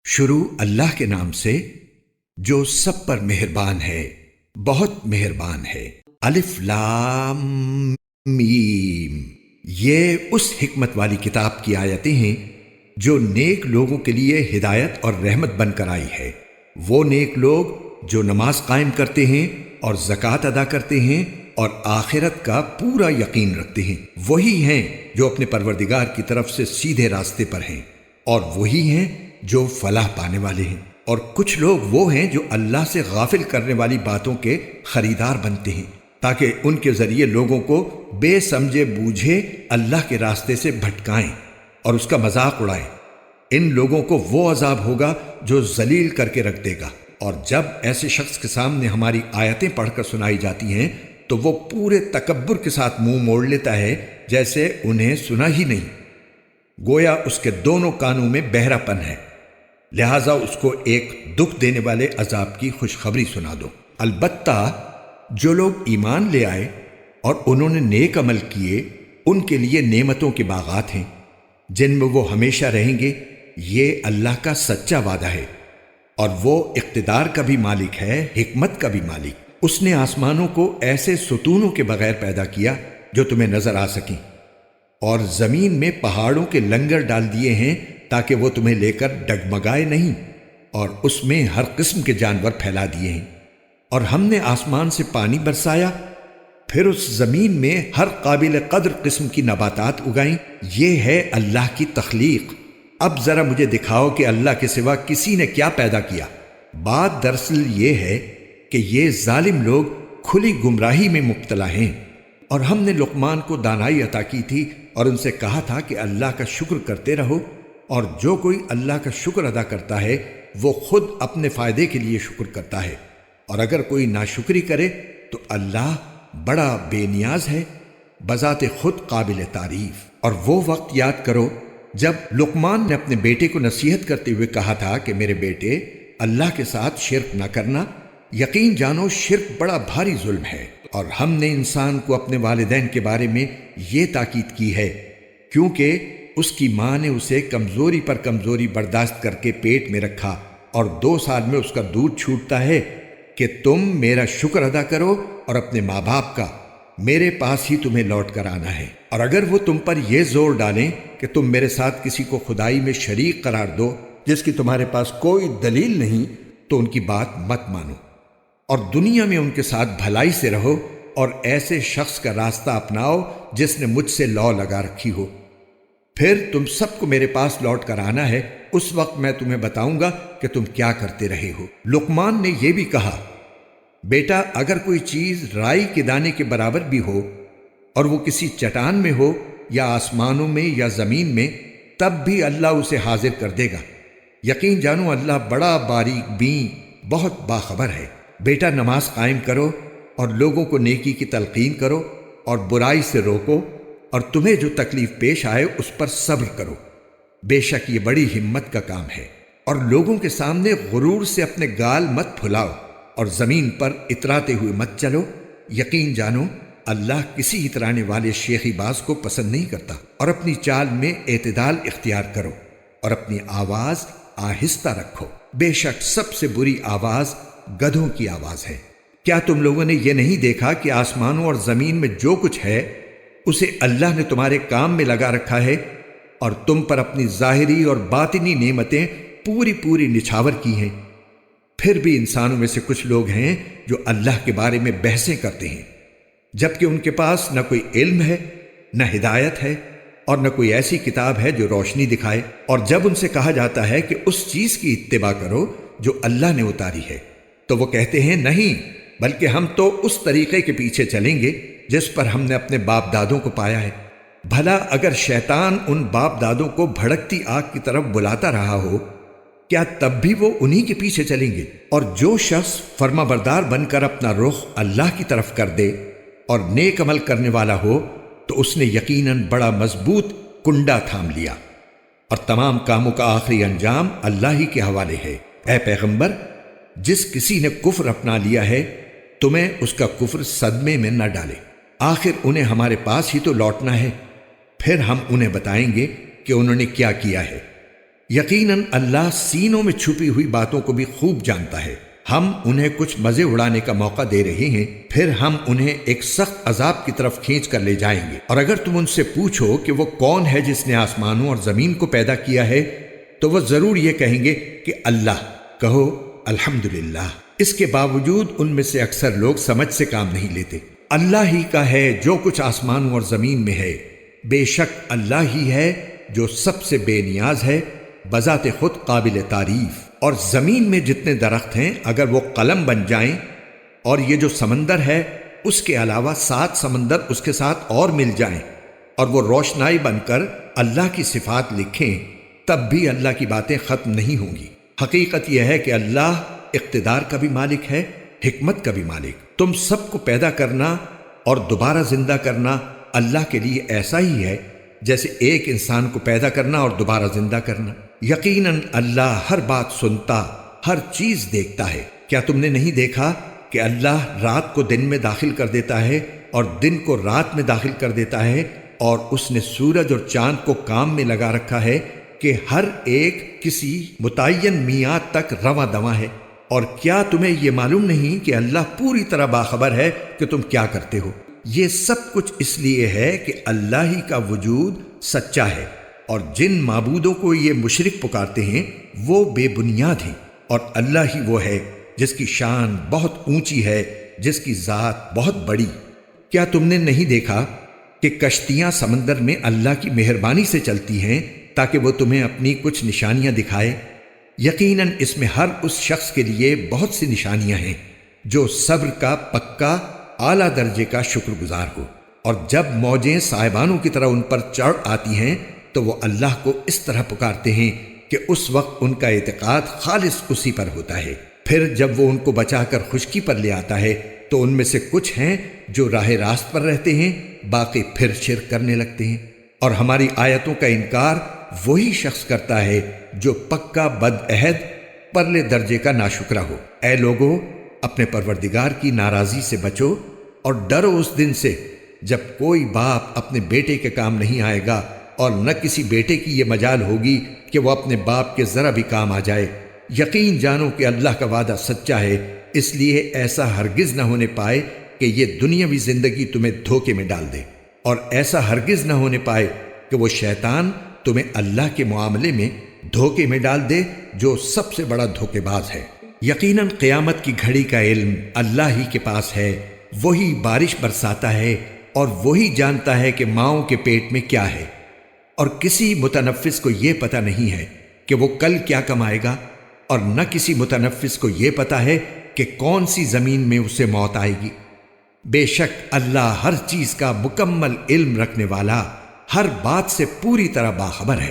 شروع اللہ کے نام سے جو سب پر مہربان ہے، بہت مہربان ہے۔ الف لام میم، یہ اس حکمت والی کتاب کی آیتیں ہیں جو نیک لوگوں کے لیے ہدایت اور رحمت بن کر آئی ہے۔ وہ نیک لوگ جو نماز قائم کرتے ہیں اور زکوٰۃ ادا کرتے ہیں اور آخرت کا پورا یقین رکھتے ہیں، وہی ہیں جو اپنے پروردگار کی طرف سے سیدھے راستے پر ہیں، اور وہی ہیں جو فلاح پانے والے ہیں۔ اور کچھ لوگ وہ ہیں جو اللہ سے غافل کرنے والی باتوں کے خریدار بنتے ہیں تاکہ ان کے ذریعے لوگوں کو بے سمجھے بوجھے اللہ کے راستے سے بھٹکائیں اور اس کا مذاق اڑائیں۔ ان لوگوں کو وہ عذاب ہوگا جو ذلیل کر کے رکھ دے گا۔ اور جب ایسے شخص کے سامنے ہماری آیتیں پڑھ کر سنائی جاتی ہیں تو وہ پورے تکبر کے ساتھ منہ موڑ لیتا ہے جیسے انہیں سنا ہی نہیں، گویا اس کے دونوں کانوں میں بہرا پن ہے، لہٰذا اس کو ایک دکھ دینے والے عذاب کی خوشخبری سنا دو۔ البتہ جو لوگ ایمان لے آئے اور انہوں نے نیک عمل کیے، ان کے لیے نعمتوں کے باغات ہیں جن میں وہ ہمیشہ رہیں گے۔ یہ اللہ کا سچا وعدہ ہے، اور وہ اقتدار کا بھی مالک ہے، حکمت کا بھی مالک۔ اس نے آسمانوں کو ایسے ستونوں کے بغیر پیدا کیا جو تمہیں نظر آ سکیں، اور زمین میں پہاڑوں کے لنگر ڈال دیے ہیں تاکہ وہ تمہیں لے کر ڈگمگائے نہیں، اور اس میں ہر قسم کے جانور پھیلا دیے ہیں۔ اور ہم نے آسمان سے پانی برسایا، پھر اس زمین میں ہر قابل قدر قسم کی نباتات اگائیں۔ یہ ہے اللہ کی تخلیق۔ اب ذرا مجھے دکھاؤ کہ اللہ کے سوا کسی نے کیا پیدا کیا۔ بات دراصل یہ ہے کہ یہ ظالم لوگ کھلی گمراہی میں مبتلا ہیں۔ اور ہم نے لقمان کو دانائی عطا کی تھی اور ان سے کہا تھا کہ اللہ کا شکر کرتے رہو، اور جو کوئی اللہ کا شکر ادا کرتا ہے وہ خود اپنے فائدے کے لیے شکر کرتا ہے، اور اگر کوئی ناشکری کرے تو اللہ بڑا بے نیاز ہے، بذات خود قابل تعریف۔ اور وہ وقت یاد کرو جب لقمان نے اپنے بیٹے کو نصیحت کرتے ہوئے کہا تھا کہ میرے بیٹے، اللہ کے ساتھ شرک نہ کرنا، یقین جانو شرک بڑا بھاری ظلم ہے۔ اور ہم نے انسان کو اپنے والدین کے بارے میں یہ تاکید کی ہے کیونکہ اس کی ماں نے اسے کمزوری پر کمزوری برداشت کر کے پیٹ میں رکھا، اور 2 سال میں اس کا دودھ چھوٹتا ہے کہ تم میرا شکر ادا کرو اور اپنے ماں باپ کا، میرے پاس ہی تمہیں لوٹ کر آنا ہے۔ اور اگر وہ تم پر یہ زور ڈالیں کہ تم میرے ساتھ کسی کو خدائی میں شریک قرار دو جس کی تمہارے پاس کوئی دلیل نہیں، تو ان کی بات مت مانو، اور دنیا میں ان کے ساتھ بھلائی سے رہو، اور ایسے شخص کا راستہ اپناؤ جس نے مجھ سے لو لگا رکھی ہو۔ پھر تم سب کو میرے پاس لوٹ کر آنا ہے، اس وقت میں تمہیں بتاؤں گا کہ تم کیا کرتے رہے ہو۔ لقمان نے یہ بھی کہا، بیٹا اگر کوئی چیز رائی کے دانے کے برابر بھی ہو اور وہ کسی چٹان میں ہو یا آسمانوں میں یا زمین میں، تب بھی اللہ اسے حاضر کر دے گا۔ یقین جانو اللہ بڑا باریک بین، بہت باخبر ہے۔ بیٹا نماز قائم کرو اور لوگوں کو نیکی کی تلقین کرو اور برائی سے روکو، اور تمہیں جو تکلیف پیش آئے اس پر صبر کرو، بے شک یہ بڑی ہمت کا کام ہے۔ اور لوگوں کے سامنے غرور سے اپنے گال مت پھلاؤ، اور زمین پر اتراتے ہوئے مت چلو۔ یقین جانو اللہ کسی اترانے والے شیخی باز کو پسند نہیں کرتا۔ اور اپنی چال میں اعتدال اختیار کرو اور اپنی آواز آہستہ رکھو، بے شک سب سے بری آواز گدھوں کی آواز ہے۔ کیا تم لوگوں نے یہ نہیں دیکھا کہ آسمانوں اور زمین میں جو کچھ ہے اسے اللہ نے تمہارے کام میں لگا رکھا ہے، اور تم پر اپنی ظاہری اور باطنی نعمتیں پوری پوری نچھاور کی ہیں؟ پھر بھی انسانوں میں سے کچھ لوگ ہیں جو اللہ کے بارے میں بحثیں کرتے ہیں، جبکہ ان کے پاس نہ کوئی علم ہے، نہ ہدایت ہے، اور نہ کوئی ایسی کتاب ہے جو روشنی دکھائے۔ اور جب ان سے کہا جاتا ہے کہ اس چیز کی اتباع کرو جو اللہ نے اتاری ہے، تو وہ کہتے ہیں نہیں، بلکہ ہم تو اس طریقے کے پیچھے چلیں گے جس پر ہم نے اپنے باپ دادوں کو پایا ہے۔ بھلا اگر شیطان ان باپ دادوں کو بھڑکتی آگ کی طرف بلاتا رہا ہو، کیا تب بھی وہ انہی کے پیچھے چلیں گے؟ اور جو شخص فرما بردار بن کر اپنا رخ اللہ کی طرف کر دے اور نیک عمل کرنے والا ہو تو اس نے یقیناً بڑا مضبوط کنڈا تھام لیا، اور تمام کاموں کا آخری انجام اللہ ہی کے حوالے ہے۔ اے پیغمبر، جس کسی نے کفر اپنا لیا ہے تمہیں اس کا کفر صدمے میں نہ ڈالے، آخر انہیں ہمارے پاس ہی تو لوٹنا ہے، پھر ہم انہیں بتائیں گے کہ انہوں نے کیا کیا ہے۔ یقیناً اللہ سینوں میں چھپی ہوئی باتوں کو بھی خوب جانتا ہے۔ ہم انہیں کچھ مزے اڑانے کا موقع دے رہے ہیں، پھر ہم انہیں ایک سخت عذاب کی طرف کھینچ کر لے جائیں گے۔ اور اگر تم ان سے پوچھو کہ وہ کون ہے جس نے آسمانوں اور زمین کو پیدا کیا ہے، تو وہ ضرور یہ کہیں گے کہ اللہ۔ کہو الحمدللہ۔ اس کے باوجود ان میں سے اکثر لوگ سمجھ سے کام نہیں لیتے۔ اللہ ہی کا ہے جو کچھ آسمانوں اور زمین میں ہے، بے شک اللہ ہی ہے جو سب سے بے نیاز ہے، بذات خود قابل تعریف۔ اور زمین میں جتنے درخت ہیں اگر وہ قلم بن جائیں، اور یہ جو سمندر ہے اس کے علاوہ 7 سمندر اس کے ساتھ اور مل جائیں، اور وہ روشنائی بن کر اللہ کی صفات لکھیں، تب بھی اللہ کی باتیں ختم نہیں ہوں گی۔ حقیقت یہ ہے کہ اللہ اقتدار کا بھی مالک ہے، حکمت کا بھی مالک۔ تم سب کو پیدا کرنا اور دوبارہ زندہ کرنا اللہ کے لیے ایسا ہی ہے جیسے ایک انسان کو پیدا کرنا اور دوبارہ زندہ کرنا۔ یقیناً اللہ ہر بات سنتا، ہر چیز دیکھتا ہے۔ کیا تم نے نہیں دیکھا کہ اللہ رات کو دن میں داخل کر دیتا ہے اور دن کو رات میں داخل کر دیتا ہے، اور اس نے سورج اور چاند کو کام میں لگا رکھا ہے کہ ہر ایک کسی متعین میعاد تک رواں دواں ہے؟ اور کیا تمہیں یہ معلوم نہیں کہ اللہ پوری طرح باخبر ہے کہ تم کیا کرتے ہو؟ یہ سب کچھ اس لیے ہے کہ اللہ ہی کا وجود سچا ہے، اور جن معبودوں کو یہ مشرک پکارتے ہیں وہ بے بنیاد ہیں، اور اللہ ہی وہ ہے جس کی شان بہت اونچی ہے، جس کی ذات بہت بڑی۔ کیا تم نے نہیں دیکھا کہ کشتیاں سمندر میں اللہ کی مہربانی سے چلتی ہیں تاکہ وہ تمہیں اپنی کچھ نشانیاں دکھائے؟ یقیناً اس میں ہر اس شخص کے لیے بہت سی نشانیاں ہیں جو صبر کا پکا اعلیٰ درجے کا شکر گزار ہو۔ اور جب موجیں صاحبانوں کی طرح ان پر چڑھ آتی ہیں تو وہ اللہ کو اس طرح پکارتے ہیں کہ اس وقت ان کا اعتقاد خالص اسی پر ہوتا ہے۔ پھر جب وہ ان کو بچا کر خشکی پر لے آتا ہے تو ان میں سے کچھ ہیں جو راہ راست پر رہتے ہیں، باقی پھر شرک کرنے لگتے ہیں۔ اور ہماری آیتوں کا انکار وہی شخص کرتا ہے جو پکا بدعہد پرلے درجے کا ناشکرا ہو۔ اے لوگو، اپنے پروردگار کی ناراضی سے بچو اور ڈرو اس دن سے جب کوئی باپ اپنے بیٹے کے کام نہیں آئے گا، اور نہ کسی بیٹے کی یہ مجال ہوگی کہ وہ اپنے باپ کے ذرا بھی کام آ جائے۔ یقین جانو کہ اللہ کا وعدہ سچا ہے، اس لیے ایسا ہرگز نہ ہونے پائے کہ یہ دنیاوی زندگی تمہیں دھوکے میں ڈال دے، اور ایسا ہرگز نہ ہونے پائے کہ وہ شیطان تمہیں اللہ کے معاملے میں دھوکے میں ڈال دے جو سب سے بڑا دھوکے باز ہے۔ یقیناً قیامت کی گھڑی کا علم اللہ ہی کے پاس ہے، وہی بارش برساتا ہے اور وہی جانتا ہے کہ ماؤں کے پیٹ میں کیا ہے، اور کسی متنفس کو یہ پتہ نہیں ہے کہ وہ کل کیا کمائے گا، اور نہ کسی متنفس کو یہ پتہ ہے کہ کون سی زمین میں اسے موت آئے گی۔ بے شک اللہ ہر چیز کا مکمل علم رکھنے والا، ہر بات سے پوری طرح باخبر ہے۔